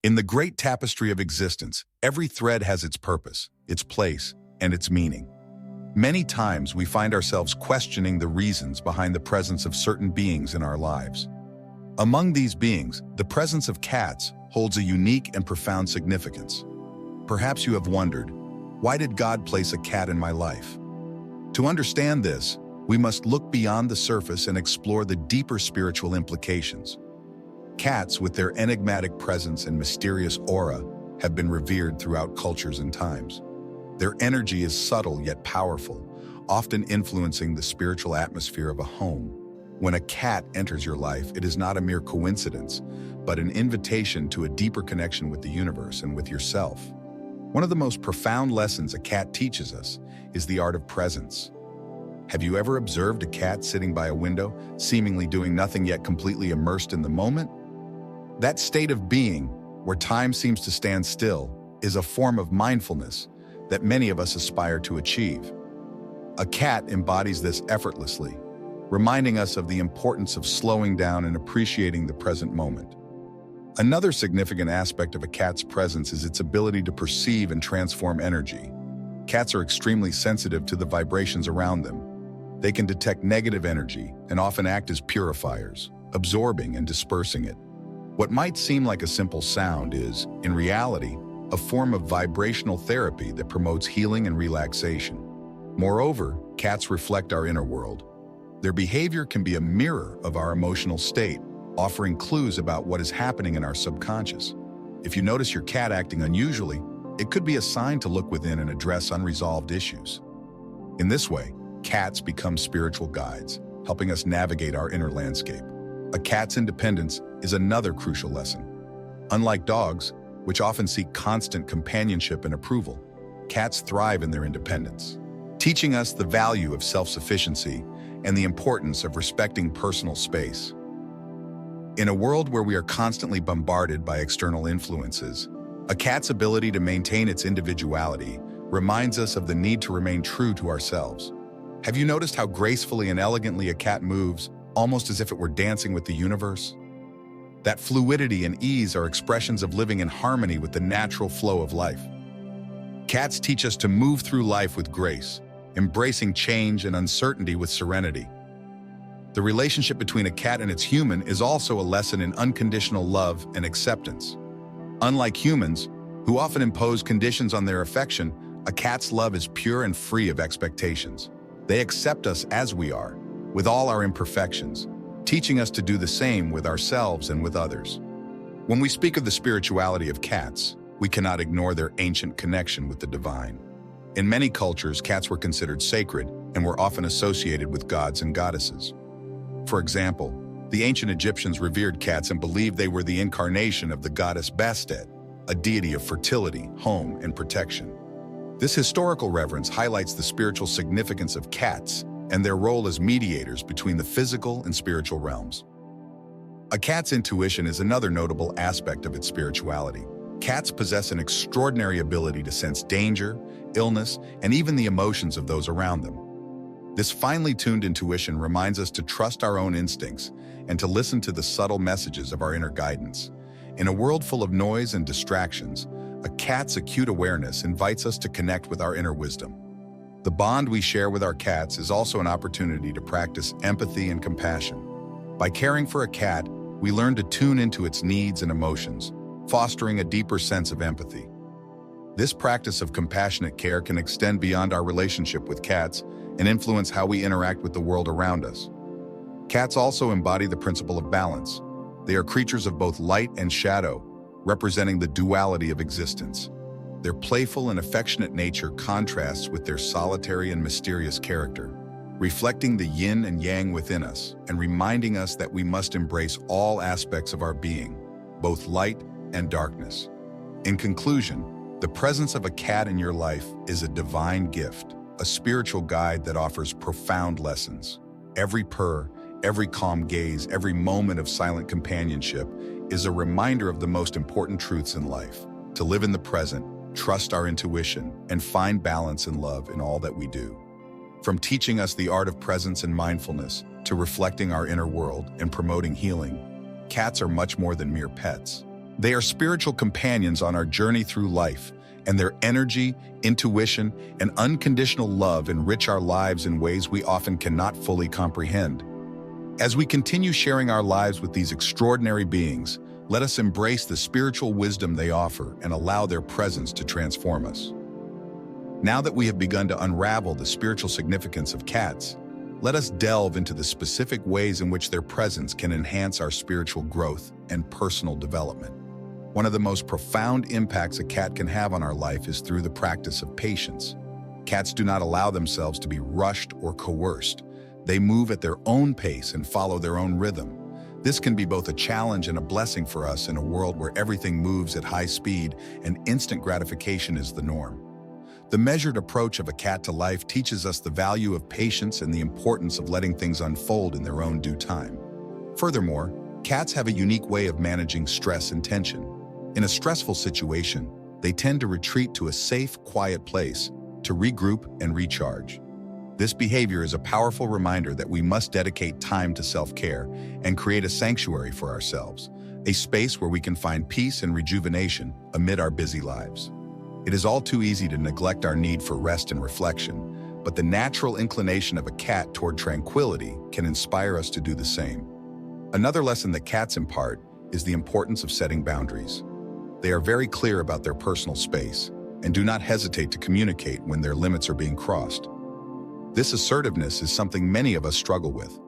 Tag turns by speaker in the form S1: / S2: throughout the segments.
S1: In the great tapestry of existence, every thread has its purpose, its place, and its meaning. Many times we find ourselves questioning the reasons behind the presence of certain beings in our lives. Among these beings, the presence of cats holds a unique and profound significance. Perhaps you have wondered, why did God place a cat in my life? To understand this, we must look beyond the surface and explore the deeper spiritual implications. Cats, with their enigmatic presence and mysterious aura, have been revered throughout cultures and times. Their energy is subtle yet powerful, often influencing the spiritual atmosphere of a home. When a cat enters your life, it is not a mere coincidence, but an invitation to a deeper connection with the universe and with yourself. One of the most profound lessons a cat teaches us is the art of presence. Have you ever observed a cat sitting by a window, seemingly doing nothing yet completely immersed in the moment? That state of being, where time seems to stand still, is a form of mindfulness that many of us aspire to achieve. A cat embodies this effortlessly, reminding us of the importance of slowing down and appreciating the present moment. Another significant aspect of a cat's presence is its ability to perceive and transform energy. Cats are extremely sensitive to the vibrations around them. They can detect negative energy and often act as purifiers, absorbing and dispersing it. What might seem like a simple sound is, in reality, a form of vibrational therapy that promotes healing and relaxation. Moreover, cats reflect our inner world. Their behavior can be a mirror of our emotional state, offering clues about what is happening in our subconscious. If you notice your cat acting unusually, it could be a sign to look within and address unresolved issues. In this way, cats become spiritual guides, helping us navigate our inner landscape. A cat's independence is another crucial lesson. Unlike dogs, which often seek constant companionship and approval, cats thrive in their independence, teaching us the value of self-sufficiency and the importance of respecting personal space. In a world where we are constantly bombarded by external influences, a cat's ability to maintain its individuality reminds us of the need to remain true to ourselves. Have you noticed how gracefully and elegantly a cat moves, almost as if it were dancing with the universe? That fluidity and ease are expressions of living in harmony with the natural flow of life. Cats teach us to move through life with grace, embracing change and uncertainty with serenity. The relationship between a cat and its human is also a lesson in unconditional love and acceptance. Unlike humans, who often impose conditions on their affection, a cat's love is pure and free of expectations. They accept us as we are, with all our imperfections, teaching us to do the same with ourselves and with others. When we speak of the spirituality of cats, we cannot ignore their ancient connection with the divine. In many cultures, cats were considered sacred and were often associated with gods and goddesses. For example, the ancient Egyptians revered cats and believed they were the incarnation of the goddess Bastet, a deity of fertility, home, and protection. This historical reverence highlights the spiritual significance of cats and their role as mediators between the physical and spiritual realms. A cat's intuition is another notable aspect of its spirituality. Cats possess an extraordinary ability to sense danger, illness, and even the emotions of those around them. This finely tuned intuition reminds us to trust our own instincts and to listen to the subtle messages of our inner guidance. In a world full of noise and distractions, a cat's acute awareness invites us to connect with our inner wisdom. The bond we share with our cats is also an opportunity to practice empathy and compassion. By caring for a cat, we learn to tune into its needs and emotions, fostering a deeper sense of empathy. This practice of compassionate care can extend beyond our relationship with cats and influence how we interact with the world around us. Cats also embody the principle of balance. They are creatures of both light and shadow, representing the duality of existence. Their playful and affectionate nature contrasts with their solitary and mysterious character, reflecting the yin and yang within us and reminding us that we must embrace all aspects of our being, both light and darkness. In conclusion, the presence of a cat in your life is a divine gift, a spiritual guide that offers profound lessons. Every purr, every calm gaze, every moment of silent companionship is a reminder of the most important truths in life: to live in the present, trust our intuition, and find balance and love in all that we do. From teaching us the art of presence and mindfulness to reflecting our inner world and promoting healing, cats are much more than mere pets. They are spiritual companions on our journey through life, and their energy, intuition, and unconditional love enrich our lives in ways we often cannot fully comprehend. As we continue sharing our lives with these extraordinary beings, let us embrace the spiritual wisdom they offer and allow their presence to transform us. Now that we have begun to unravel the spiritual significance of cats, let us delve into the specific ways in which their presence can enhance our spiritual growth and personal development. One of the most profound impacts a cat can have on our life is through the practice of patience. Cats do not allow themselves to be rushed or coerced. They move at their own pace and follow their own rhythm. This can be both a challenge and a blessing for us in a world where everything moves at high speed and instant gratification is the norm. The measured approach of a cat to life teaches us the value of patience and the importance of letting things unfold in their own due time. Furthermore, cats have a unique way of managing stress and tension. In a stressful situation, they tend to retreat to a safe, quiet place to regroup and recharge. This behavior is a powerful reminder that we must dedicate time to self-care and create a sanctuary for ourselves, a space where we can find peace and rejuvenation amid our busy lives. It is all too easy to neglect our need for rest and reflection, but the natural inclination of a cat toward tranquility can inspire us to do the same. Another lesson that cats impart is the importance of setting boundaries. They are very clear about their personal space and do not hesitate to communicate when their limits are being crossed. This assertiveness is something many of us struggle with.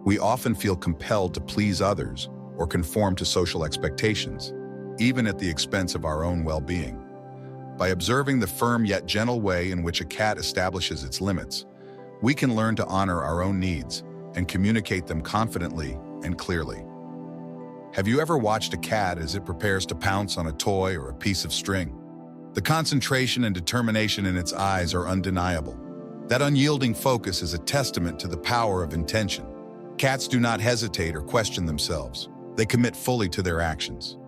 S1: We often feel compelled to please others or conform to social expectations, even at the expense of our own well-being. By observing the firm yet gentle way in which a cat establishes its limits, we can learn to honor our own needs and communicate them confidently and clearly. Have you ever watched a cat as it prepares to pounce on a toy or a piece of string? The concentration and determination in its eyes are undeniable. That unyielding focus is a testament to the power of intention. Cats do not hesitate or question themselves. They commit fully to their actions.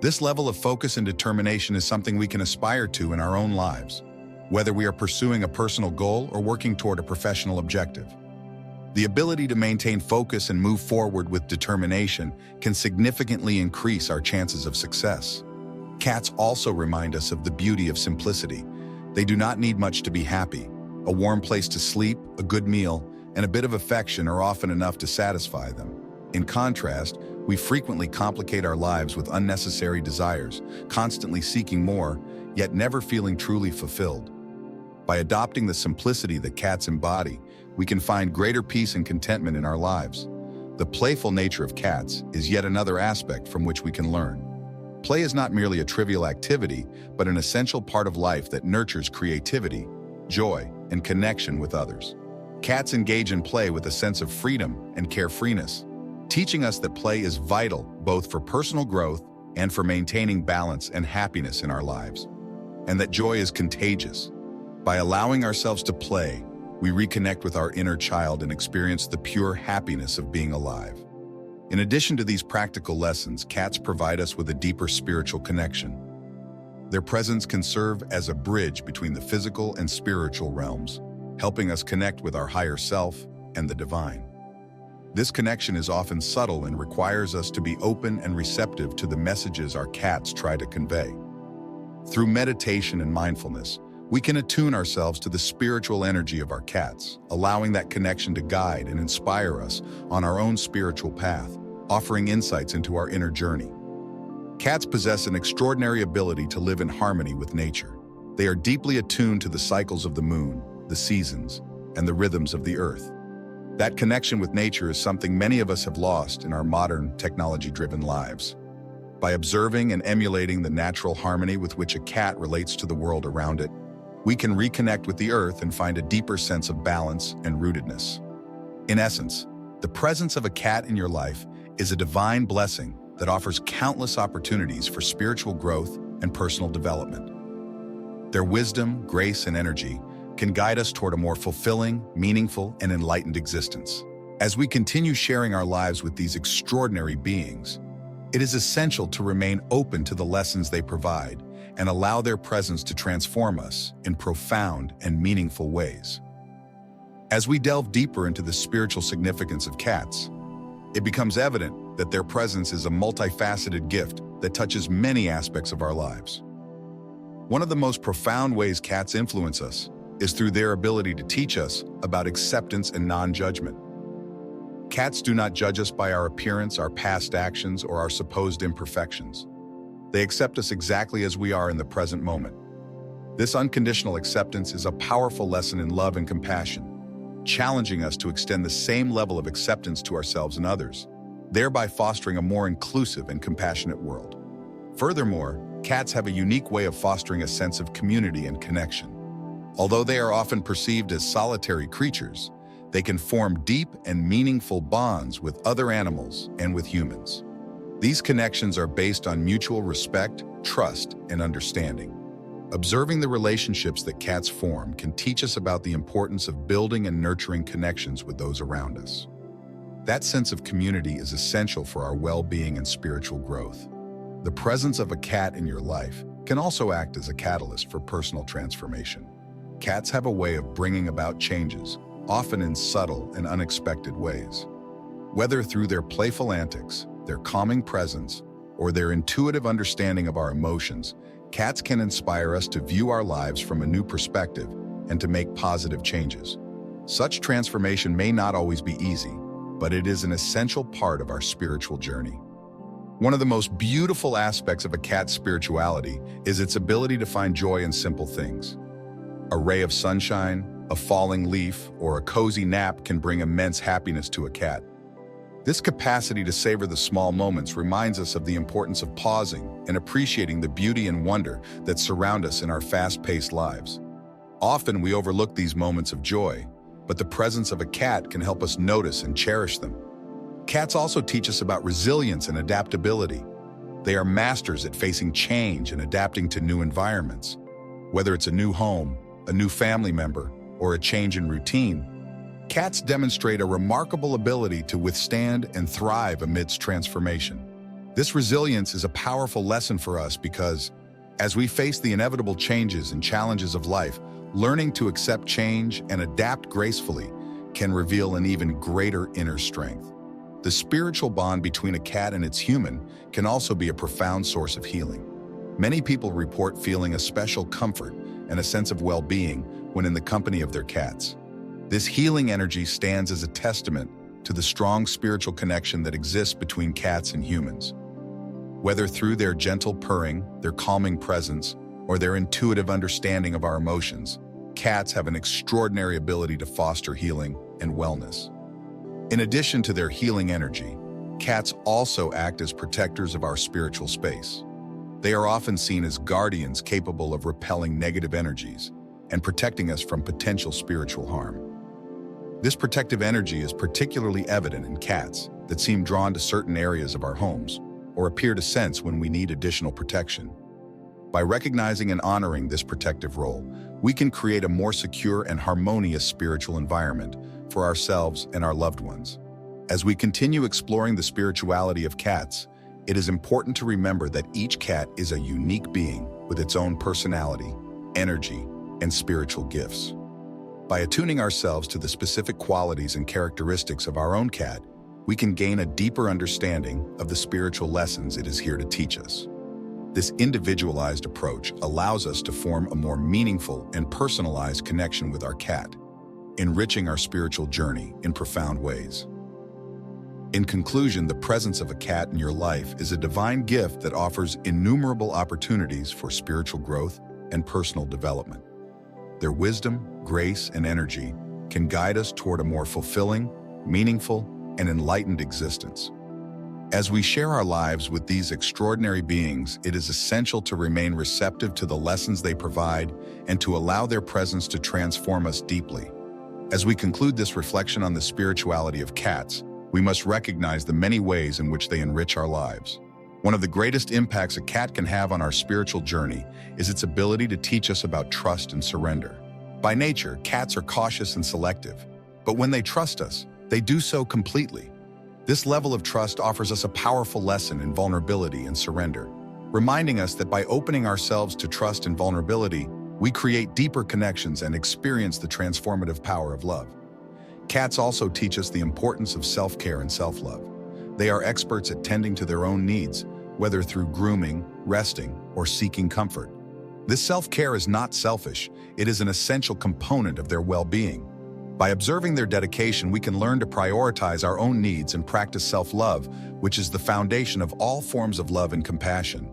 S1: This level of focus and determination is something we can aspire to in our own lives, whether we are pursuing a personal goal or working toward a professional objective. The ability to maintain focus and move forward with determination can significantly increase our chances of success. Cats also remind us of the beauty of simplicity. They do not need much to be happy. A warm place to sleep, a good meal, and a bit of affection are often enough to satisfy them. In contrast, we frequently complicate our lives with unnecessary desires, constantly seeking more, yet never feeling truly fulfilled. By adopting the simplicity that cats embody, we can find greater peace and contentment in our lives. The playful nature of cats is yet another aspect from which we can learn. Play is not merely a trivial activity, but an essential part of life that nurtures creativity, joy, and connection with others. Cats engage in play with a sense of freedom and carefreeness, teaching us that play is vital both for personal growth and for maintaining balance and happiness in our lives, and that joy is contagious. By allowing ourselves to play, we reconnect with our inner child and experience the pure happiness of being alive. In addition to these practical lessons, cats provide us with a deeper spiritual connection. Their presence can serve as a bridge between the physical and spiritual realms, helping us connect with our higher self and the divine. This connection is often subtle and requires us to be open and receptive to the messages our cats try to convey. Through meditation and mindfulness, we can attune ourselves to the spiritual energy of our cats, allowing that connection to guide and inspire us on our own spiritual path, offering insights into our inner journey. Cats possess an extraordinary ability to live in harmony with nature. They are deeply attuned to the cycles of the moon, the seasons, and the rhythms of the earth. That connection with nature is something many of us have lost in our modern, technology-driven lives. By observing and emulating the natural harmony with which a cat relates to the world around it, we can reconnect with the earth and find a deeper sense of balance and rootedness. In essence, the presence of a cat in your life is a divine blessing that offers countless opportunities for spiritual growth and personal development. Their wisdom, grace, and energy can guide us toward a more fulfilling, meaningful, and enlightened existence. As we continue sharing our lives with these extraordinary beings, it is essential to remain open to the lessons they provide and allow their presence to transform us in profound and meaningful ways. As we delve deeper into the spiritual significance of cats, it becomes evident that their presence is a multifaceted gift that touches many aspects of our lives. One of the most profound ways cats influence us is through their ability to teach us about acceptance and non-judgment. Cats do not judge us by our appearance, our past actions, or our supposed imperfections. They accept us exactly as we are in the present moment. This unconditional acceptance is a powerful lesson in love and compassion, challenging us to extend the same level of acceptance to ourselves and others, thereby fostering a more inclusive and compassionate world. Furthermore, cats have a unique way of fostering a sense of community and connection. Although they are often perceived as solitary creatures, they can form deep and meaningful bonds with other animals and with humans. These connections are based on mutual respect, trust, and understanding. Observing the relationships that cats form can teach us about the importance of building and nurturing connections with those around us. That sense of community is essential for our well-being and spiritual growth. The presence of a cat in your life can also act as a catalyst for personal transformation. Cats have a way of bringing about changes, often in subtle and unexpected ways. Whether through their playful antics, their calming presence, or their intuitive understanding of our emotions, cats can inspire us to view our lives from a new perspective and to make positive changes. Such transformation may not always be easy, but it is an essential part of our spiritual journey. One of the most beautiful aspects of a cat's spirituality is its ability to find joy in simple things. A ray of sunshine, a falling leaf, or a cozy nap can bring immense happiness to a cat. This capacity to savor the small moments reminds us of the importance of pausing and appreciating the beauty and wonder that surround us in our fast-paced lives. Often we overlook these moments of joy, but the presence of a cat can help us notice and cherish them. Cats also teach us about resilience and adaptability. They are masters at facing change and adapting to new environments. Whether it's a new home, a new family member, or a change in routine, cats demonstrate a remarkable ability to withstand and thrive amidst transformation. This resilience is a powerful lesson for us because, as we face the inevitable changes and challenges of life, learning to accept change and adapt gracefully can reveal an even greater inner strength. The spiritual bond between a cat and its human can also be a profound source of healing. Many people report feeling a special comfort and a sense of well-being when in the company of their cats. This healing energy stands as a testament to the strong spiritual connection that exists between cats and humans. Whether through their gentle purring, their calming presence, or their intuitive understanding of our emotions, cats have an extraordinary ability to foster healing and wellness. In addition to their healing energy, cats also act as protectors of our spiritual space. They are often seen as guardians capable of repelling negative energies and protecting us from potential spiritual harm. This protective energy is particularly evident in cats that seem drawn to certain areas of our homes or appear to sense when we need additional protection. By recognizing and honoring this protective role, we can create a more secure and harmonious spiritual environment for ourselves and our loved ones. As we continue exploring the spirituality of cats, it is important to remember that each cat is a unique being with its own personality, energy, and spiritual gifts. By attuning ourselves to the specific qualities and characteristics of our own cat, we can gain a deeper understanding of the spiritual lessons it is here to teach us. This individualized approach allows us to form a more meaningful and personalized connection with our cat, enriching our spiritual journey in profound ways. In conclusion, the presence of a cat in your life is a divine gift that offers innumerable opportunities for spiritual growth and personal development. Their wisdom, grace, and energy can guide us toward a more fulfilling, meaningful, and enlightened existence. As we share our lives with these extraordinary beings, it is essential to remain receptive to the lessons they provide and to allow their presence to transform us deeply. As we conclude this reflection on the spirituality of cats, we must recognize the many ways in which they enrich our lives. One of the greatest impacts a cat can have on our spiritual journey is its ability to teach us about trust and surrender. By nature, cats are cautious and selective, but when they trust us, they do so completely. This level of trust offers us a powerful lesson in vulnerability and surrender, reminding us that by opening ourselves to trust and vulnerability, we create deeper connections and experience the transformative power of love. Cats also teach us the importance of self-care and self-love. They are experts at tending to their own needs, whether through grooming, resting, or seeking comfort. This self-care is not selfish, it is an essential component of their well-being. By observing their dedication, we can learn to prioritize our own needs and practice self-love, which is the foundation of all forms of love and compassion.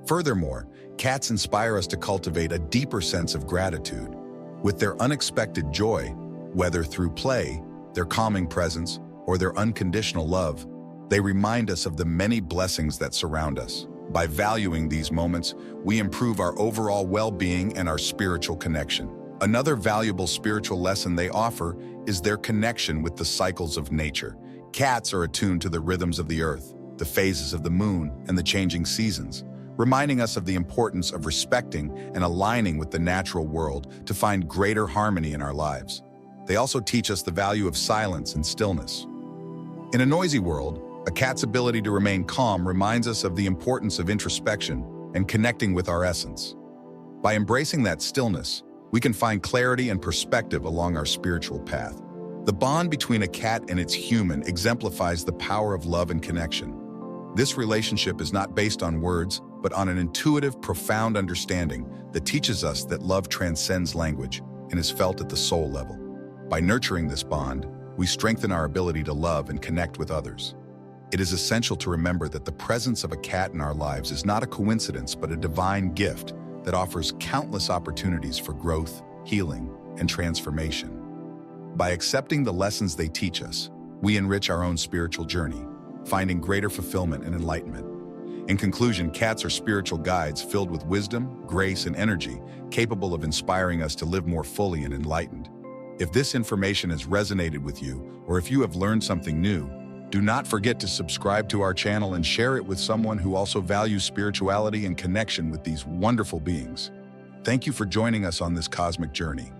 S1: Furthermore, cats inspire us to cultivate a deeper sense of gratitude. With their unexpected joy, whether through play, their calming presence, or their unconditional love, they remind us of the many blessings that surround us. By valuing these moments, we improve our overall well-being and our spiritual connection. Another valuable spiritual lesson they offer is their connection with the cycles of nature. Cats are attuned to the rhythms of the earth, the phases of the moon, and the changing seasons, reminding us of the importance of respecting and aligning with the natural world to find greater harmony in our lives. They also teach us the value of silence and stillness. In a noisy world, a cat's ability to remain calm reminds us of the importance of introspection and connecting with our essence. By embracing that stillness, we can find clarity and perspective along our spiritual path. The bond between a cat and its human exemplifies the power of love and connection. This relationship is not based on words, but on an intuitive, profound understanding that teaches us that love transcends language and is felt at the soul level. By nurturing this bond, we strengthen our ability to love and connect with others. It is essential to remember that the presence of a cat in our lives is not a coincidence, but a divine gift that offers countless opportunities for growth, healing, and transformation. By accepting the lessons they teach us, we enrich our own spiritual journey, finding greater fulfillment and enlightenment. In conclusion, cats are spiritual guides filled with wisdom, grace, and energy, capable of inspiring us to live more fully and enlightened. If this information has resonated with you, or if you have learned something new, do not forget to subscribe to our channel and share it with someone who also values spirituality and connection with these wonderful beings. Thank you for joining us on this cosmic journey.